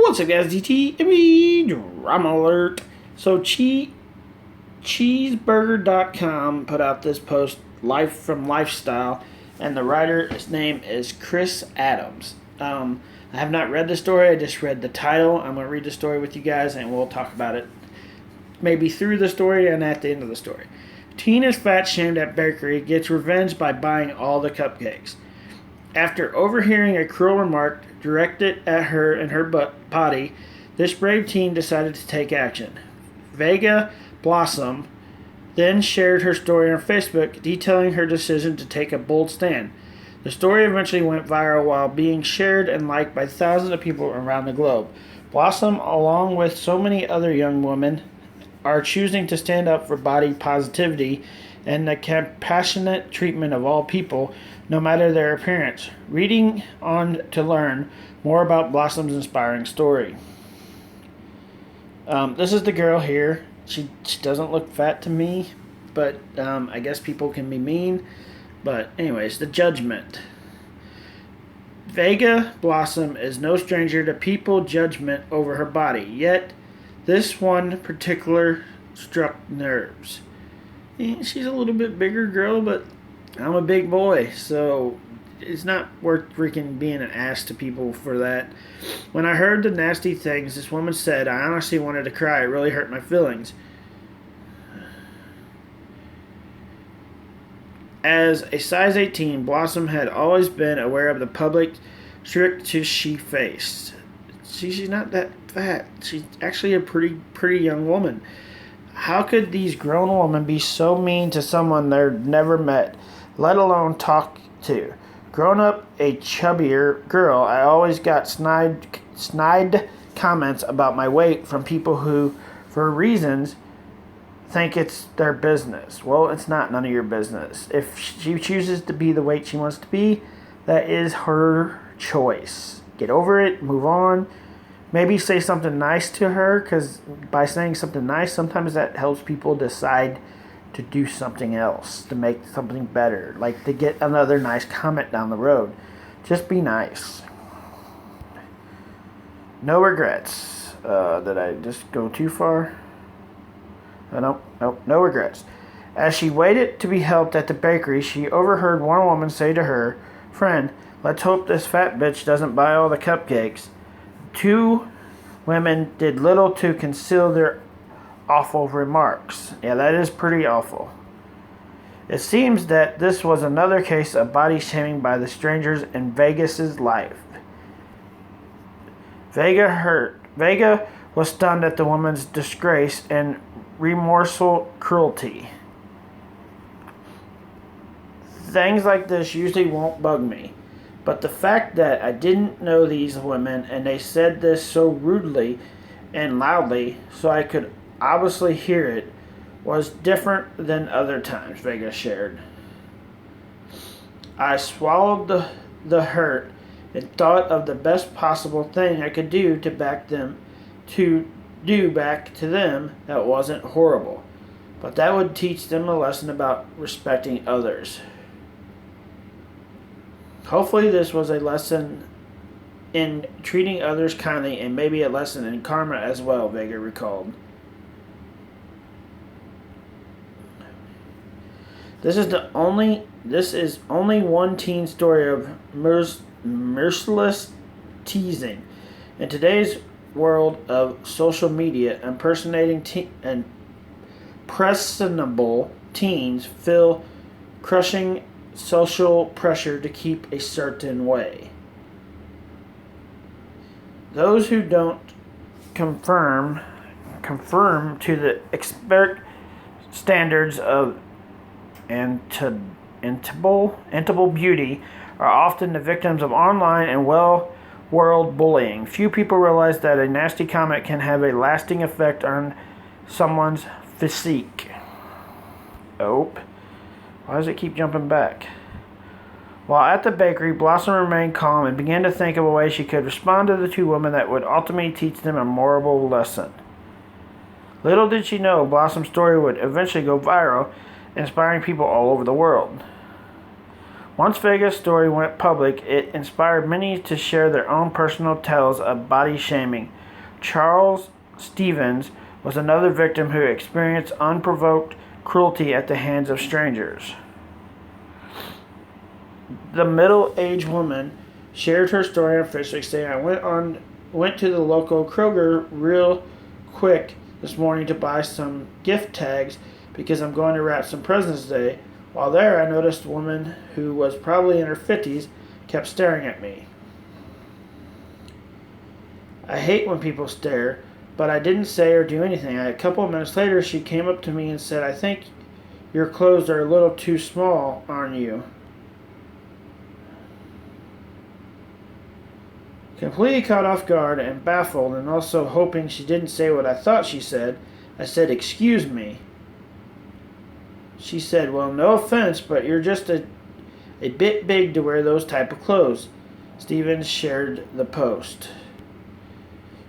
What's up, guys? DTMP drama alert. So, cheeseburger.com put out this post, Life from Lifestyle, and the writer's name is Chris Adams. I have not read the story, I just read the title. I'm going to read the story with you guys, and we'll talk about it maybe through the story and at the end of the story. Teen is fat shamed at bakery, gets revenge by buying all the cupcakes. After overhearing a cruel remark directed at her and her body, this brave teen decided to take action. Vega Blossom then shared her story on Facebook, detailing her decision to take a bold stand. The story eventually went viral while being shared and liked by thousands of people around the globe. Blossom, along with so many other young women, are choosing to stand up for body positivity and the compassionate treatment of all people, no matter their appearance. Reading on to learn more about Blossom's inspiring story. This is the girl here. She doesn't look fat to me, but I guess people can be mean. But anyways, the judgment. Vega Blossom is no stranger to people judgment over her body, yet this one particular struck nerves. She's a little bit bigger girl, but I'm a big boy, so it's not worth freaking being an ass to people for that. When I heard the nasty things this woman said, I honestly wanted to cry. It really hurt my feelings. As a size 18, Blossom had always been aware of the public strictness she faced. She's not that fat. She's actually a pretty young woman. How could these grown women be so mean to someone they've never met, let alone talk to? Grown up a chubbier girl, I always got snide comments about my weight from people who, for reasons, think it's their business. Well, it's not none of your business. If she chooses to be the weight she wants to be, that is her choice. Get over it, move on. Maybe say something nice to her, because by saying something nice, sometimes that helps people decide to do something else, to make something better, like to get another nice comment down the road. Just be nice. No regrets. Did I just go too far? No regrets. As she waited to be helped at the bakery, she overheard one woman say to her friend, "Let's hope this fat bitch doesn't buy all the cupcakes." Two women did little to conceal their awful remarks. Yeah, that is pretty awful. It seems that this was another case of body shaming by the strangers in Vegas's life. Vega was stunned at the woman's disgrace and remorseful cruelty. Things like this usually won't bug me. But the fact that I didn't know these women and they said this so rudely and loudly so I could obviously hear it was different than other times, Vega shared. I swallowed the hurt and thought of the best possible thing I could do to do back to them that wasn't horrible. But that would teach them a lesson about respecting others. Hopefully this was a lesson in treating others kindly and maybe a lesson in karma as well, Vega recalled. This is only one teen story of merciless teasing. In today's world of social media, impressionable teens feel crushing social pressure to keep a certain way. Those who don't conform to the expert standards of inevitable beauty are often the victims of online and world bullying. Few people realize that a nasty comment can have a lasting effect on someone's physique. Oh. Why does it keep jumping back? While at the bakery, Blossom remained calm and began to think of a way she could respond to the two women that would ultimately teach them a moral lesson. Little did she know Blossom's story would eventually go viral, inspiring people all over the world. Once Vega's story went public, it inspired many to share their own personal tales of body shaming. Charles Stevens was another victim who experienced unprovoked cruelty at the hands of strangers. The middle-aged woman shared her story on Facebook, saying, "I went to the local Kroger real quick this morning to buy some gift tags because I'm going to wrap some presents today. While there, I noticed a woman who was probably in her 50s kept staring at me. I hate when people stare, but I didn't say or do anything. A couple of minutes later, she came up to me and said, 'I think your clothes are a little too small on you.' Completely caught off guard and baffled, and also hoping she didn't say what I thought she said, I said, 'Excuse me.' She said, 'Well, no offense, but you're just a bit big to wear those type of clothes.'" Stevens shared the post.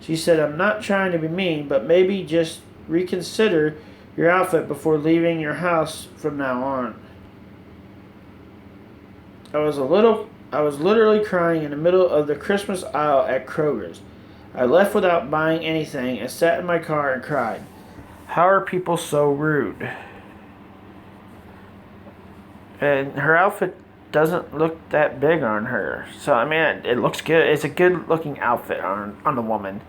She said, "I'm not trying to be mean, but maybe just reconsider your outfit before leaving your house from now on." I was literally crying in the middle of the Christmas aisle at Kroger's. I left without buying anything and sat in my car and cried. How are people so rude? And her outfit doesn't look that big on her. So, I mean, it looks good. It's a good looking outfit on the woman.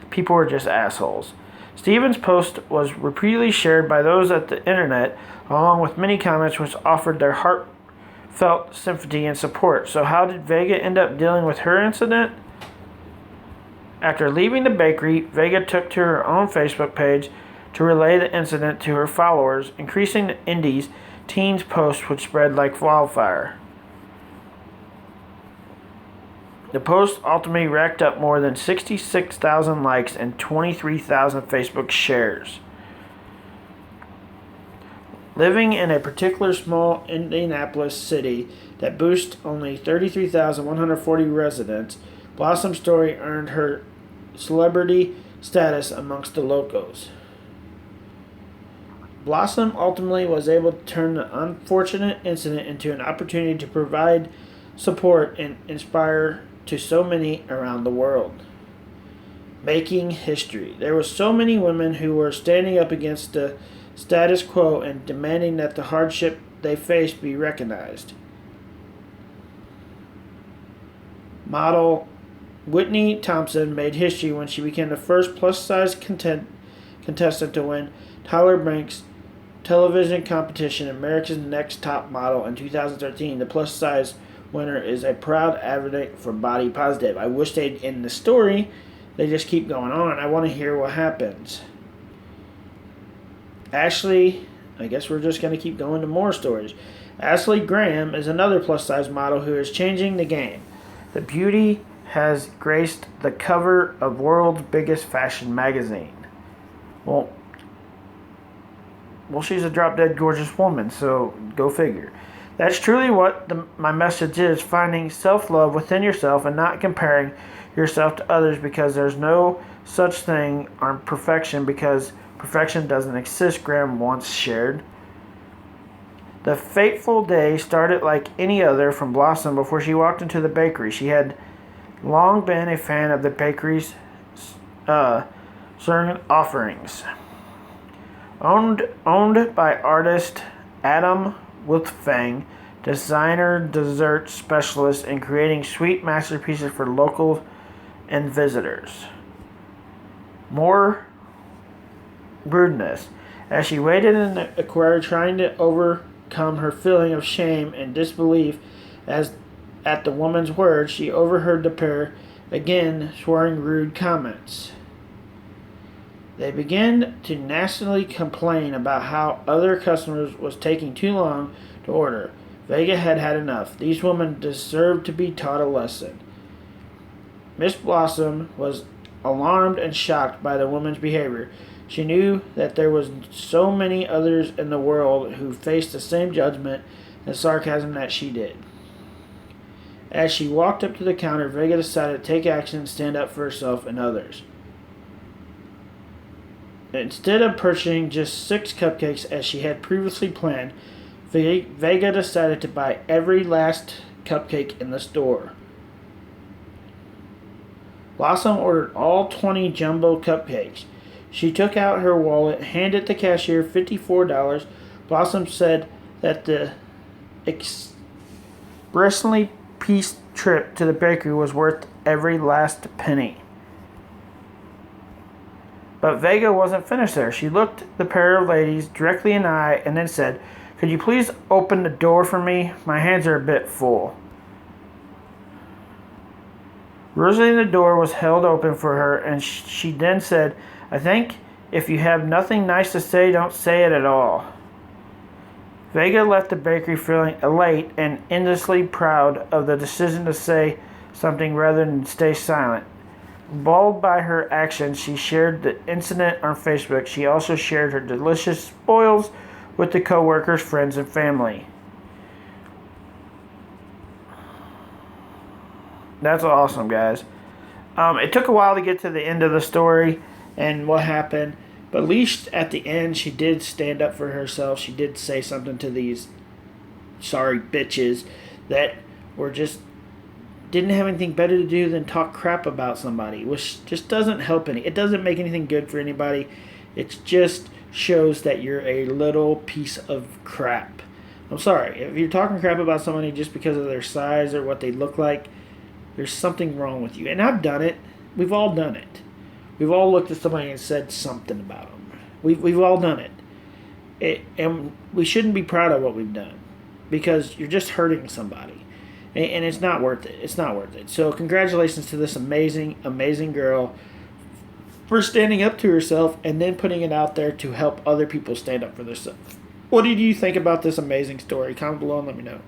People are just assholes. Stevens' post was repeatedly shared by those at the internet, along with many comments which offered their heartfelt sympathy and support. So how did Vega end up dealing with her incident? After leaving the bakery, Vega took to her own Facebook page to relay the incident to her followers, increasing the Indies' teens' posts which spread like wildfire. The post ultimately racked up more than 66,000 likes and 23,000 Facebook shares. Living in a particular small Indianapolis city that boasts only 33,140 residents, Blossom's story earned her celebrity status amongst the locals. Blossom ultimately was able to turn the unfortunate incident into an opportunity to provide support and inspire to so many around the world. Making history. There were so many women who were standing up against the status quo and demanding that the hardship they faced be recognized. Model Whitney Thompson made history when she became the first plus-size contestant to win Tyler Banks' television competition, America's Next Top Model, in 2013. The plus-size winner is a proud advocate for body positive. I wish they'd end the story. They just keep going on. I want to hear what happens. Ashley, I guess we're just going to keep going to more stories. Ashley Graham is another plus-size model who is changing the game. The beauty has graced the cover of world's biggest fashion magazine. Well, she's a drop-dead gorgeous woman, so go figure. That's truly what my message is, finding self-love within yourself and not comparing yourself to others, because there's no such thing on perfection, because perfection doesn't exist, Graham once shared. The fateful day started like any other from Blossom before she walked into the bakery. She had long been a fan of the bakery's certain offerings. Owned by artist Adam Wolfgang, designer dessert specialist in creating sweet masterpieces for locals and visitors. More rudeness. As she waited in the aquarium trying to overcome her feeling of shame and disbelief at the woman's words, she overheard the pair again swearing rude comments. They began to nastily complain about how other customers was taking too long to order. Vega had had enough. These women deserved to be taught a lesson. Miss Blossom was alarmed and shocked by the woman's behavior. She knew that there was so many others in the world who faced the same judgment and sarcasm that she did. As she walked up to the counter, Vega decided to take action and stand up for herself and others. Instead of purchasing just 6 cupcakes as she had previously planned, Vega decided to buy every last cupcake in the store. Blossom ordered all 20 jumbo cupcakes. She took out her wallet, handed the cashier $54. Blossom said that the expressly pieced trip to the bakery was worth every last penny. But Vega wasn't finished there. She looked the pair of ladies directly in the eye and then said, "Could you please open the door for me? My hands are a bit full." Usually the door was held open for her, and she then said, "I think if you have nothing nice to say, don't say it at all." Vega left the bakery feeling elate and endlessly proud of the decision to say something rather than stay silent. Balled by her actions, she shared the incident on Facebook. She also shared her delicious spoils with the co-workers, friends, and family. That's awesome, guys. It took a while to get to the end of the story and what happened, but at least at the end, she did stand up for herself. She did say something to these sorry bitches that were just didn't have anything better to do than talk crap about somebody, which just doesn't help any. It doesn't make anything good for anybody. It just shows that you're a little piece of crap. I'm sorry. If you're talking crap about somebody just because of their size or what they look like, there's something wrong with you. And I've done it. We've all done it. We've all looked at somebody and said something about them. We've all done it. And we shouldn't be proud of what we've done because you're just hurting somebody. And it's not worth it. It's not worth it. So congratulations to this amazing, amazing girl for standing up to herself and then putting it out there to help other people stand up for themselves. What did you think about this amazing story? Comment below and let me know.